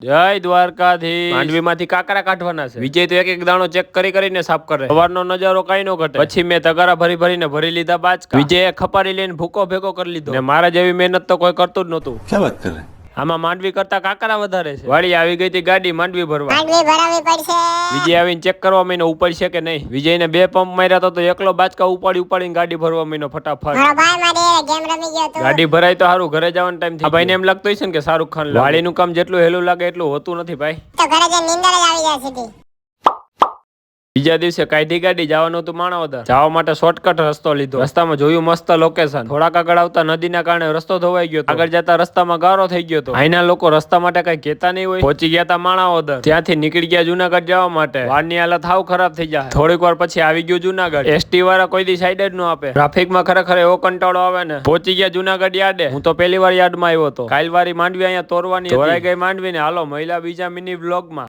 જય દ્વારકાધીશ. માંડવીમાંથી કાકરા કાઢવાના છે. વિજય તો એક એક દાણો ચેક કરીને સાફ કરે. સવારનો નજારો કઈ નો ઘટે. પછી મેં તગારા ભરીને ભરી લીધા બાચકા. વિજયે ખપારી લઈને ભૂકો ભેગો કરી લીધો. ને મારા જેવી મહેનત તો કોઈ કરતું જ નતું. ક્યાં વાત કરે? આમાં માંડવી કરતા કાકરા વધારે છે. વાળી આવી ગઈ હતી ગાડી માંડવી ભરવા. માંડવી ભરાવી પડશે. વિજય આવીને ચેક કરવા માંડ્યો ઉપડશે કે નહીં. વિજયને 2 પંપ માર્યા તો એકલો બાચકા ઉપાડીને ગાડી ભરવા માંડ્યો ફટાફટ. મારો ભાઈ મારી ગેમ રમી ગયો તો. ગાડી ભરાય તો સારું, ઘરે જવાનો ટાઈમ થઈ. ભાઈને એમ લાગતું હશે ને કે શાહરુખ ખાન વાળીનું કામ જેટલું હેલું લાગે એટલું હોતું નથી ભાઈ. તો ઘરે જઈને નીંદર જ આવી જાય સીધી. બીજા દિવસે કાઢી ગાડી જવાનું હતું માણાવદર. જવા માટે શોર્ટકટ રસ્તો લીધો. રસ્તામાં જોયું મસ્ત લોકેશન. થોડાક આગળ આવતા નદીના કારણે રસ્તો ધોવાઈ ગયો. આગળ જતા રસ્તામાં ગારો થઈ ગયો હતો. અહીંના લોકો રસ્તા માટે કઈ કહેતા નહીં હોય. પહોંચી ગયા હતા માણાવદર. ત્યાંથી નીકળી ગયા જુનાગઢ જવા માટે. વાળની હાલત હાવ ખરાબ થઈ જાય. થોડીક વાર પછી આવી ગયું જુનાગઢ. એસટી વાળા કોઈ દી સાઈડ જ ન આપે. ટ્રાફિકમાં ખરેખર એવો કંટાળો આવે ને. પહોંચી ગયા જુનાગઢ યાર્ડે. હું તો પહેલી વાર યાર્ડમાં આવ્યો હતો. કાલવારી માંડવી અહીંયા તોરવાની તોરાઈ ગઈ માંડવી ને. હાલો મહિલા બીજા મિની બ્લોગમાં.